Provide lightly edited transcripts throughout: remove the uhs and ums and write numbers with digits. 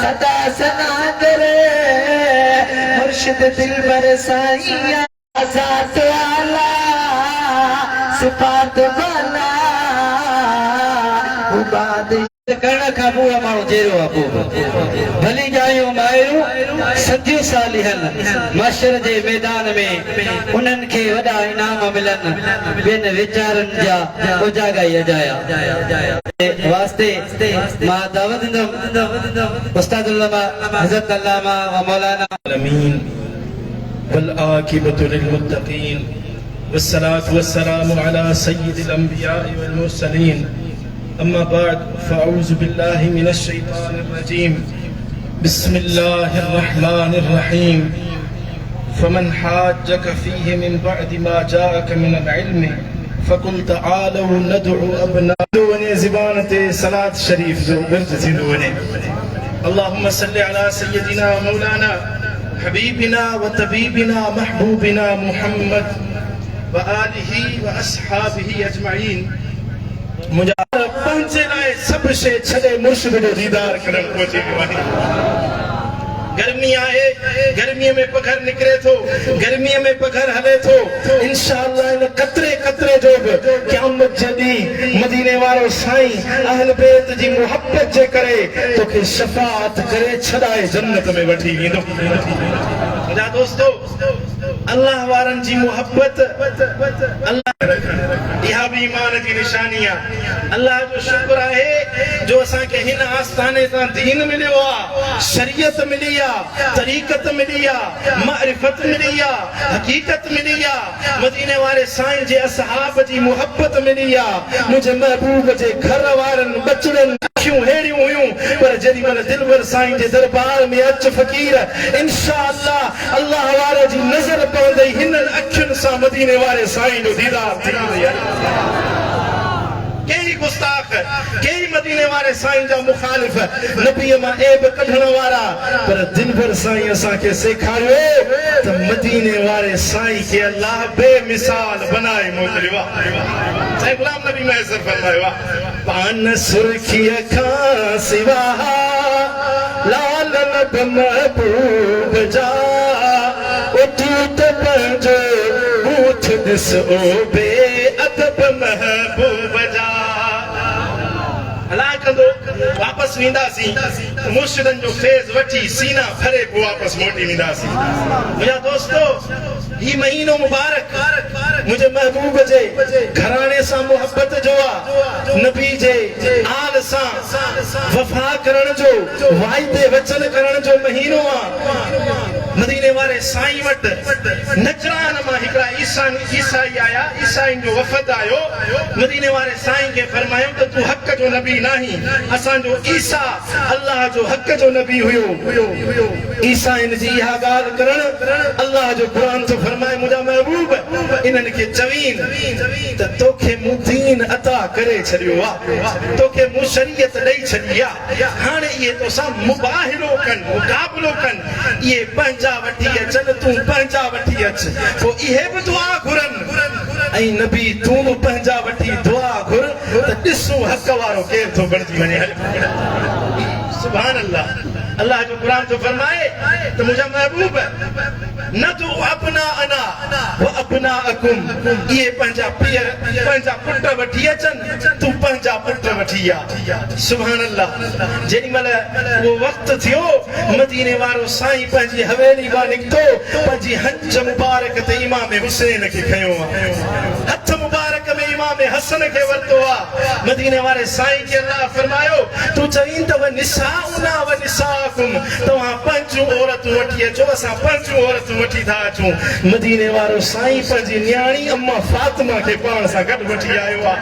सदा सनादर मुर्शिद दिलबर साईं ज़ात आला सिफ़ात वाला उबाद करण खां पोइ माण्हू जहिड़ो आहे पोइ भली ॻाल्हियूं माहिरूं सदियूं सालिहनि माशर जे मैदान में उन्हनि खे वॾा इनाम मिलनि ॿियनि वीचारनि जा उजागा ई अजाया वास्ते मां दावत ॾींदुमि उस्ताद उल्लमा हज़रत अल्लामा व मौलाना आमीन वल आक़िबतु लिल मुत्तक़ीन वस्सलातु वस्सलामु अला सय्यिदिल अंबिया'i वल मुरसलीन अम्मा बाद फ़अऊज़ु बिल्लाहि मिनश शैतानिर रजीम बिस्मिल्लाहिर रहमानिर रहीम फमन हाज्जक फ़ीहि मिन बअदि मा जाअक मिनल इल्मि फ़कुल तआलू नदउ अबनाअ वने ज़बान ते सलात शरीफ जो विर्द थींदो वने अल्लाहुम्मा सल्लि अला सय्यदिना मौलाना हबीबिना व तबीबिना महबूबिना मुहम्मद व आलिही व अस्हाबिही अजमईन मुझा पंहिंजे लाइ सभु शइ छॾे मुर्शिद जो दीदार करणु पहुची वियो आहे गर्मी आहे गर्मीअ में पघर निकिरे थो गर्मीअ में पघर हले थो इंशाअल्लाह इन कतरे कतरे जो बि क़यामत जे ॾींहुं मदीने वारो साईं अहल बैत जी मुहब्बत जे करे तोखे शफ़ाअत करे छॾाए जन्नत में वठी वेंदो मुंहिंजा दोस्तो अल्लाह वारनि जी मुहब्बत इहा भी ईमान जी निशानी आहे अल्लाह जो शुक्र आहे जो असांखे हिन आस्थाने तां दीन मिलियो आहे शरीयत मिली आहे तरीक़त मिली आहे मारिफत मिली आहे हकीकत मिली आहे मदीने वारे साईं जे असहाब जी मुहब्बत मिली आहे मुंहिंजे महबूब जे घर वारनि बचड़नि अखियूं हेड़ियूं हुयूं पर जेॾी महिल दिलबर साईं जे दरबार में अच फ़क़ीर इंशाअल्लाह अल्लाह वारे जी नज़र पवंदई हिननि अखियुनि सां मदीने वारे साईं जो दीदार थी कई गुस्ताख कई मदीने वारे साईं जा मुखालिफ नबीअ मां ऐब कढण वारा पर दिलबर साईं असांखे सेखारियो त मदीने वारे साईं खे अल्लाह बेमिसाल बनाए मोकिलियो आहे गुलाम नबी मैसर फरमायो आहे पान सुर्खीअ खां सिवा लाल लब महबूब जा उठ त पंहिंजो बूथ ॾिस ओ बे अदब महबूब जा हला कंदो वापस वेंदासीं मुर्शिदनि जो फैज़ वठी सीना भरे पोइ वापस मोटी वेंदासीं मुंहिंजा दोस्तो ही महीनो मुबारक मुझे महबूब जे घराने सां मोहब्बत जो आहे नबी जे आल सां वफ़ा करण जो वाइदे वचन करण जो महीनो आहे मदीने वारे साईं वटि नजरान मां हिकिड़ा ईसाई आया ईसाईन जो वफ़द आयो मदीने वारे साईं खे फरमायो त तू हक़ जो नबी नाही असांजो ईसा अल्लाह जो हक़ जो नबी हुयो ईसाईन जी इहा ॻाल्हि करण अल्लाह जो क़ुरान थो फरमाए मुंहिंजा महबूब इन्हनि खे चवीन त तोखे मूं दीन अता करे छॾियो आहे तोखे मूं शरीयत ॾेई छॾी आहे हाणे इहे तोसां मुबाहिलो कनि मुक़ाबिलो कनि इहे पंहिंजा वठी अचनि तूं पंहिंजा वठी अच पोइ इहे बि दुआ घुरनि ऐं नबी तूं बि पंहिंजा वठी दुआ घुर त ॾिसूं हक़ वारो केरु थो बणिजी वञे सुभान अल्लाह अल्लाह जो कुरान तो फरमाए तो मुझे महबूब न तू अपना अना व अपना अकुम ये पंजा पियर पंजा पुट वठी अचन तू पंजा पुट वठी आ सुभान अल्लाह जेडी मल वो वक्त थियो मदीने वारो साईं पंजी हवेली मां निकतो पंजी हंज मुबारक ते इमाम हुसैन के खयो हथ मुबारक में इमाम हसन के वरतो आ मदीने वाले साईं के अल्लाह फरमायो तू चईं त व निसाउना व निसाकुम तवा पंज औरत वठी अचो असा पंज औरत वठी था अचो मदीने वारो साईं पंजी न्याणी अम्मा फातिमा के पाण सा गड वठी आयो आ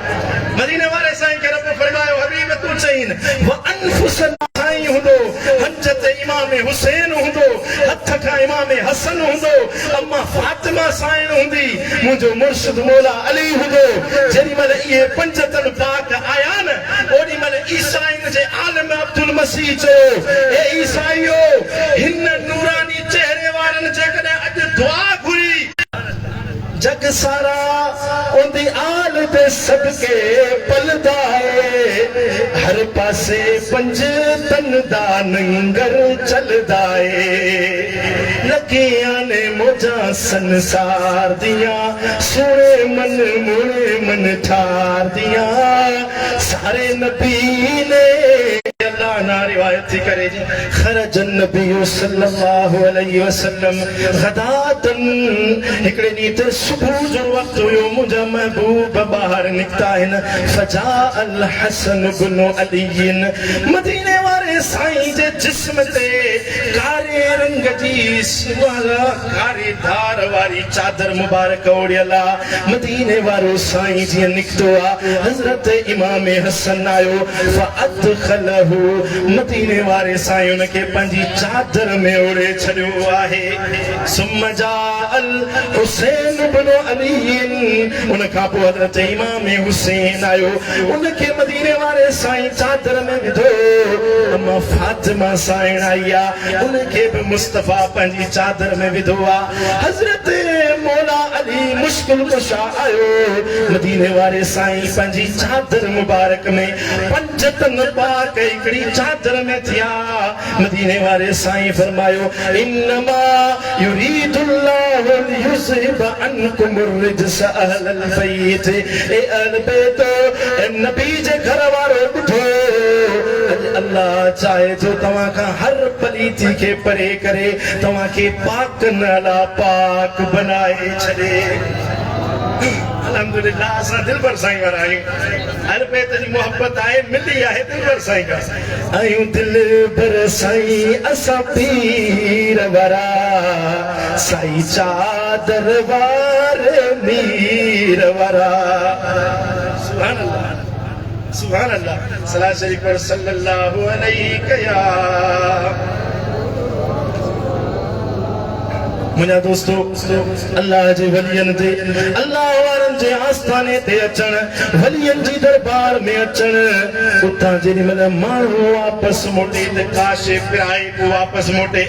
मदीने वाले साईं के रब फरमायो हबीब तू चईं व अनफुसन साईं हुंदो हंज ते इमाम हुसैन हुंदो हथ का इमाम हसन हुंदो अम्मा फातिमा साईं हुंदी मुझो मुर्शिद मौला अली हुंदो जेडी मल ये पंजतन पाक आया न ओडी मल ईसाईन जे आलम अब्दुल मसीह चो ए ईसाईयो हिन नूरानी चेहरे वारन जे कने अज दुआ घुरी जग सारा उनदी आल दे सदके पलदा है हर पासे पंज तन दा नंगर चलदा है लगियां ने मोजा संसार दिया सोने मन मोने मन ठार दिया सारे नबी ने अल्लाह ना रिवायत थी करे जी खरजन नबी सल्लल्लाहु अलैहि वसल्लम गदातन हिकड़े नी ते सुबह जो वक्त हुयो मुंहिंजा महबूब ॿाहिरि निकिता आहिनि फजा अल हसन इब्न अली मदीने वारे साईं जे जिस्म ते कारे रंग जी कारे धार वारी चादर मुबारक ओढ़ियल आहे मदीने वारो साईं जीअं निकितो आहे हज़रत इमाम हसन आयो फअदखलहु मदीने वारे साईं उनखे पंहिंजी चादर में ओढ़े छॾियो आहे सुम्मा जाअल हुसैन इब्न अली उन खां पोइ हज़रत इमाम हुसैन आयो उनखे मदीने वारे साईं चादर में विधो अम्मा फातिमा साईं आई आहे उनखे बि मुस्तफ़ा पंहिंजी चादर में विधो आहे हज़रत मौला अली मुश्किल कुशा आयो मदीने वारे साईं पंहिंजी चादर मुबारक में पंज तन पाक हिकड़ी चादर में थिया मदीने वारे साईं फरमायो इन्नमा युरीदुल्लाहु लियुज़हिब अन्कुम अर्रिज्स अहलल बैत ए अहल बैत ए नबी जे घर वारो ॿुधो अल्लाह चाहे तो तव्हां खां हर पलीती के परे करे तव्हां खे पाक नाला पाक बनाए छॾे अल्हम्दुलिल्लाह असां दिलबर साईं वारा आहियूं हर बैत जी मोहब्बत आहे मिली आहे दिलबर साईं खां आहियूं दिलबर साईं असां पीर वारा साईं चादर वारे मीर वारा सुभान अल्लाह सुभान अल्लाह सलात शरीफ पर सल्लल्लाहु अलैहि या मुझा दोस्तों अल्लाह जे वलियन ते अल्लाह वारन जे आस्थाने ते अचण वलियन जी दरबार में अचण उतां जेॾी महिल माण्हू वापस मोटे त काशे पिराए को वापस मोटे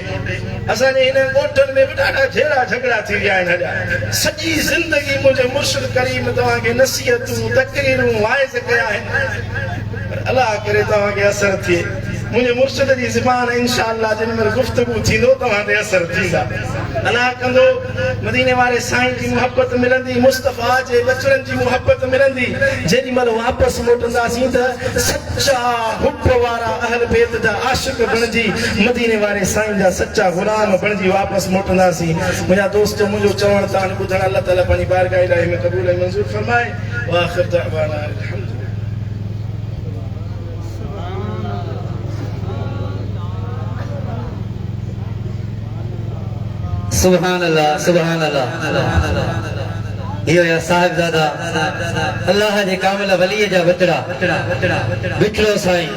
असांजे हिन ॻोठनि में बि ॾाढा झेड़ा झगड़ा थी विया आहिनि अॼु सॼी ज़िंदगी मुंहिंजे मुर्शिद करीम तव्हांखे नसीहतूं तकरीरूं वाइज़ कया आहिनि पर अल्लाह करे तव्हांखे असर थिए मुझे मुर्शिद जी ज़बान इंशाअल्लाह जिन में गुफ्तगू थींदो तव्हां ते असर थींदा अल्लाह कंदो मदीने वारे साईं जी मोहब्बत मिलंदी मुस्तफ़ा जे बचड़नि जी मोहब्बत मिलंदी जेॾी महिल वापसि मोटंदासीं त सच्चा हुब वारा अहल बैत जा आशिक बणिजी मदीने वारे साईं जा सच्चा गुलाम बणिजी वापसि मोटंदासीं मुंहिंजा दोस्त मुंहिंजो चवण तव्हां ॿुधण अल्लाह ताला पंहिंजी बारगाह इलाही में क़बूल ऐं मंज़ूर फरमाए व आख़िर दअवाना अल्हम्दुलिल्लाह सुभान अल्लाह सुभान अल्लाह यो या साहिबजादा अल्लाह जे कामिल वली जा बचड़ा बिठड़ो साईं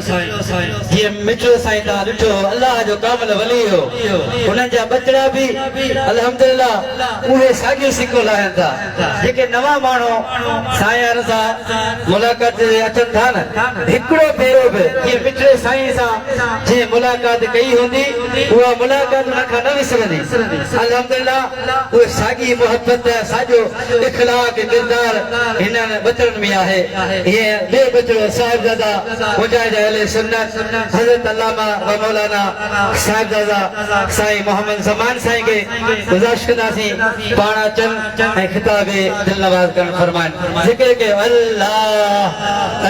ये मिठड़ो साईं ता ॾिठो अल्लाह जो कामिल वली हो उन्हनि जा बचड़ा भी अल्हम्दुलिल्लाह उहे साॻियो सिको लाहिनि था जेके नवां माण्हू साईं रज़ा मुलाक़ात ते अचनि था न हिकिड़ो भेरो बि ये मिठड़े साईं सां जे मुलाक़ात कई हूंदी उहा मुलाक़ात उन खां न विसरंदी अल्हम्दुलिल्लाह उहे साॻी मोहब्बत साॼो इखलाक किरदार हिननि बचड़नि में आहे ये ॿियो बचड़ो साहिबजादा मुजाहिद अहले सुन्नत हज़रत अल्लामा व मौलाना साहिबजादा साईं मोहम्मद ज़मान साईं के गुज़ारिश कंदासीं पाण अचनि ऐं ख़िताब दिल नवाज़ करणु फरमाइनि ज़िक्र के अल्लाह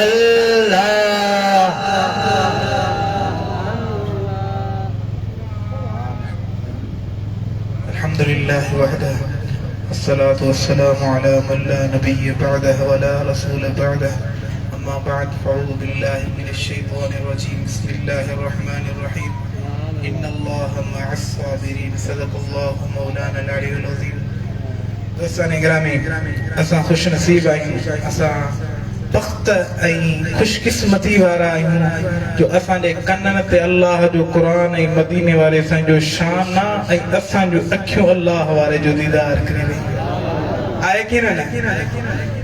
अल्लाह अल्हम्दुलिल्लाह वहदह والصلاة والسلام على من لا نبي بعده ولا رسول بعده أما بعد فأعوذ بالله من الشيطان الرجيم بسم الله الرحمن الرحيم إن الله مع الصابرين صدق الله مولانا العلي العظيم دوستان گرامی اسان خوش نصیب آहियूं اسان بخت ऐं खुशकिस्मती वारा आहियूं जो असांजे कननि ते अल्लाह जो क़ुर ऐं मदीने वारे साईं जो शान आहे ऐं असांजूं अखियूं अल्लाह वारे जो दीदार करे वई आहे की न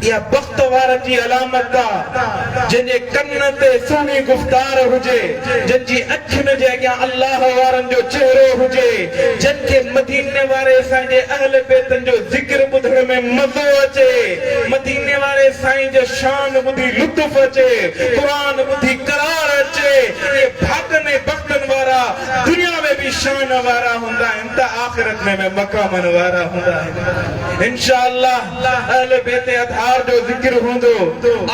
या बख्त वारनि जी अलामत आहे जंहिंजे कन ते सुहिणी गुफ़्तार हुजे, जंहिंजी अखियुनि जे अॻियां अल्लाह वारनि जो चहिरो हुजे, जंहिंखे मदीने वारे साईं जे अहल बैतनि जो ज़िक्र ॿुधण में मज़ो अचे, मदीने वारे साईं जो शान ॿुधी लुत्फ़ अचे, क़ुरान ॿुधी करार अचे। ये भागने बख्तन वारा दुनिया में भी शान वारा हूंदा आहिनि त आख़िरत में मक़ामन वारा हूंदा आहिनि। इंशाअल्लाह अहल बैत अतहार जो ज़िक्र हूंदो,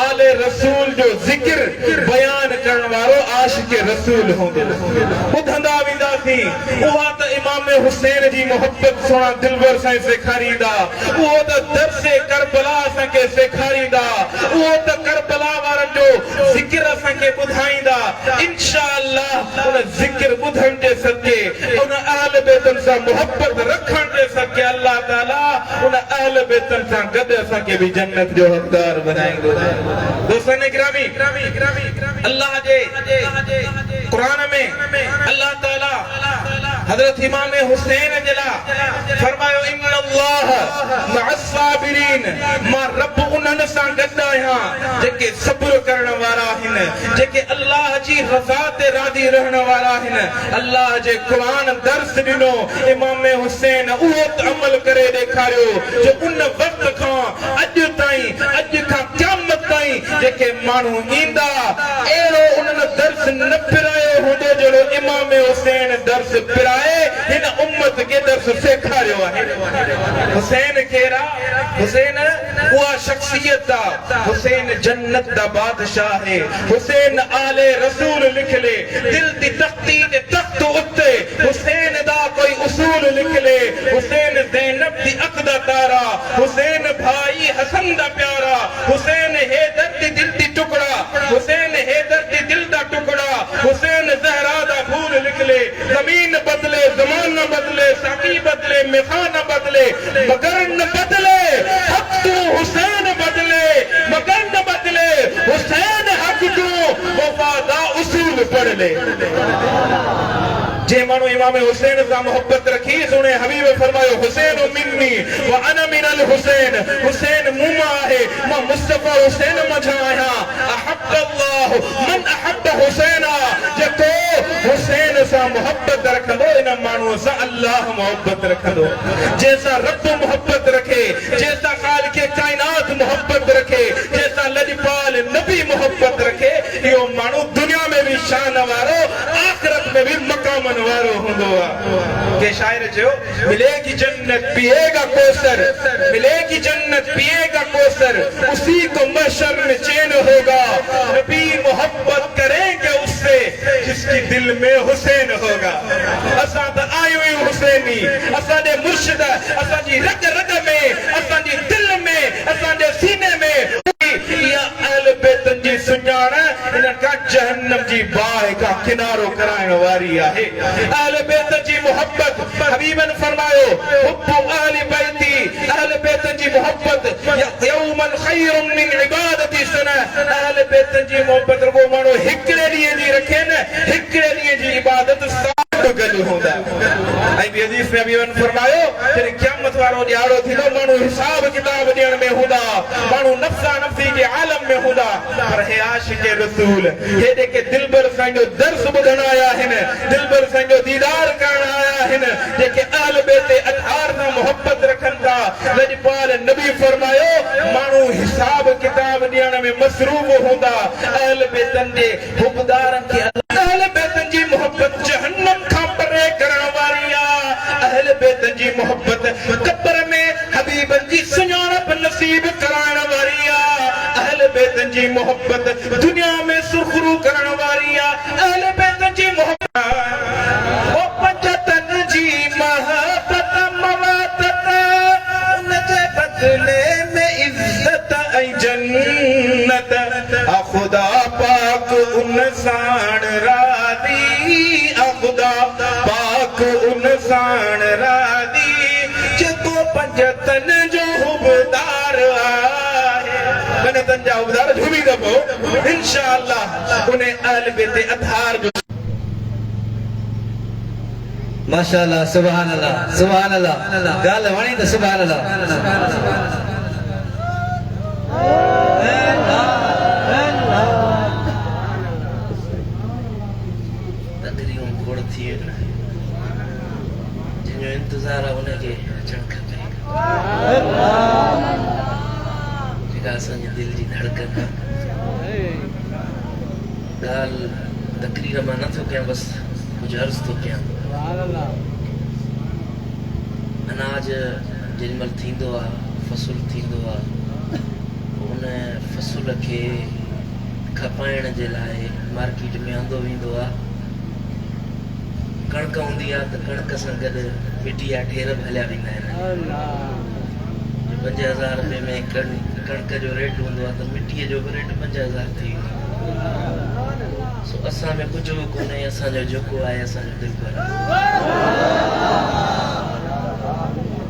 आले रसूल जो ज़िक्र बयान करण वारो आशिक़ रसूल हूंदो। ॿुधंदा वेंदासीं उहा त इमाम हुसैन जी मोहब्बत सोना दिलबर साईं सेखारींदा, उहो त दर्से करबला असांखे सेखारींदा, उहो त करबला वारनि जो ज़िक्र असांखे ॿुधाईंदा। इंशाअल्लाह उन ज़िक्र ॿुधण जे सदके, उन अहल बैतनि सां मोहब्बत रखण जे सदके अल्लाह ताला उन अहल बैतनि सां गॾु असांखे बि जन्नत जो हक़दार बनाईंदो। दोस्तनि गिरामी, अल्लाह जे क़ुरान में अल्लाह ताला हज़रत इमाम हुसैन जे लाइ फरमायो इन्नल्लाह मअस साबिरीन, मां रब उन्हनि सां गॾु आहियां जेके सब्र करण वारा आहिनि, जेके अल्लाह जी रज़ा ते राज़ी रहण वारा आहिनि। अल्लाह जे क़ुरान दर्स ॾिनो, इमाम हुसैन उहो अमल करे ॾेखारियो जो उन वक़्त खां अॼु ताईं, अॼु खां क़यामत ताईं जेके माण्हू ईंदा अहिड़ो उन्हनि दर्स न पिरायो हूंदो जहिड़ो इमाम हुसैन दर्स पिराए हिन उम्मत खे दर्स सेखारियो आहे। हुसैन केरा? हुसैन उहा शख्सियत आहे, हुसैन जन्नत दा बादशाह है, हुसैन आले रसूल लिख ले, दिल दी तख्ती दे तख्त उत्ते हुसैन दा कोई उसूल लिख ले, हुसैन ज़ैनब दी अक़ दा तारा, हुसैन भाई हसन दा प्यारा, हुसैन हैदर दी दिल दी टुकड़ा, हुसैन हैदर दी दिल दा टुकड़ा, हुसैन ज़हरा दा फूल लिख ले। ज़मीन बदले, ज़माना बदले, साकी बदले, मेखाना बदले, मगर न बदले हक तू हुसैन बदले, मगर न बदले हुसैन हक तू वफादा उसूल पढ़ ले। जे मानो इमाम हुसैन सां मोहब्बत रखी सुने हबीब फरमायो हुसैन मिन्नी व अना मिनल हुसैन, हुसैन मुमा है, मां मुस्तफा हुसैन मझा आहियां। अहब्ब अल्लाह मन अहब्ब हुसैना, जेको हुसैन सां मोहब्बत रखंदो इन माण्हूअ सां अल्लाह मोहब्बत रखंदो। जैसा रब मोहब्बत रखे, जैसा खालिक कायनात मोहब्बत रखे, जैसा लजपाल नबी मोहब्बत रखे, इहो माण्हू दुनिया में भी शान वारो, आखिरत में भी मकामन वारो हूंदो आहे। के शायर जो मिलेगी जन्नत पिएगा कौसर, मिलेगी जन्नत पिएगा कौसर, उसी को महशर में चैन होगा, नबी मोहब्बत करेंगे उससे जिसकी दिल में हुसैन होगा। असां त आहियूं हुसैनी, असांजे मुर्शिद असांजी रग रग में, असांजी दिल में, असांजे सीने में या अहल बैतनि जी सुञाण इन्हनि खां जहन्नम जी बाहि खां किनारो कराइण वारी आहे। अहल बैत जी मोहब्बत हबीबन फरमायो हुब्बु अहल बैती, अहल बैतनि जी मोहब्बत यौमन खैरुम मिन इबादती सना। अहल बैतनि जी मोहब्बत रुगो माण्हू हिकिड़े ॾींहं जी रखे न, हिकिड़े ॾींहं जी इबादत सां गॾु हूंदा। ऐं ॿी हदीस में हबीबन फरमायो जॾहिं क़यामत वारो ॾियारो थींदो माण्हू हिसाब किताब ॾियण में हूंदा, माण्हू नफ़्सा नफ़्सी जे आलम में हूंदा, पर हे आशिक़ रसूल हेॾे के दिलबर साईं जो दर्स ॿुधण आया आहिनि, दिलबर साईं जो दीदार करण आया आहिनि, जेके अहल बैत अतहार सां मोहब्बत रखनि था। लजपाल नबी फरमायो माण्हू हिसाब किताब ॾियण में मसरूफ़ हूंदा। अहल बैतनि जे हुबदारनि खे अहल बैतनि जी मोहब्बत जहन्नम खां परे करण वारी आहे। अहल बैतनि जी मोहब्बत कब्र में हबीबन जी सुञाणप नसीब कराइण वारी आहे। अहल बैतनि जी मोहब्बत दुनिया में सुरखरू करण वारी आहे। अहल बैतनि जी मोहब्बत ओ पंजतन जी मोहब्बत मवादत, उन जे बदले में इज्जत ऐं जन्नत, खुदा पाक उन साण राज़ी, खुदा पाक उन साण राज़ी, जेको पंजतन जो हुबदार आहे। पंजतन जा हुबदार झूमी दबो इंशाअल्लाह उन अहल बैत अतहार जो। माशाअल्लाह, सुभान अल्लाह, सुभान अल्लाह। गाल वणी त सुभान अल्लाह। गुड़ थी वेंदा जिन जो इंतज़ार आहे उनखे अचणु खपे जेका असांजी दिलि जी धड़कन आहे ॻाल्हि तकरीर मां नथो कयां बसि कुझु अर्ज़ु थो कयां अनाज जेॾीमहिल थींदो आहे फ़सुल थींदो आहे उन फ़सुल खे खपाइण जे लाइ मार्केट में आंदो वेंदो आहे कणक हूंदी आहे त कणक सां गॾु मिटी जा ढेर बि हलिया वेंदा आहिनि 5000 रुपए में कणक जो रेट हूंदो आहे त मिटीअ जो बि रेट 5000 थी वेंदो सो असां में कुझु बि कोन्हे असांजो जेको आहे असांजो दिलि पर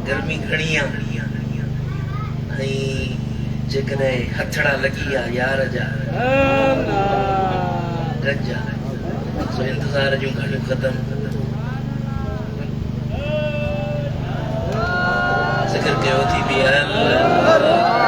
गर्मी घणी आहे ऐं जेकॾहिं हथड़ा लॻी आहे यार जा गज आहे सो इंतज़ार जूं घणियूं क़दम ज़िक्र कयो थी बि आहे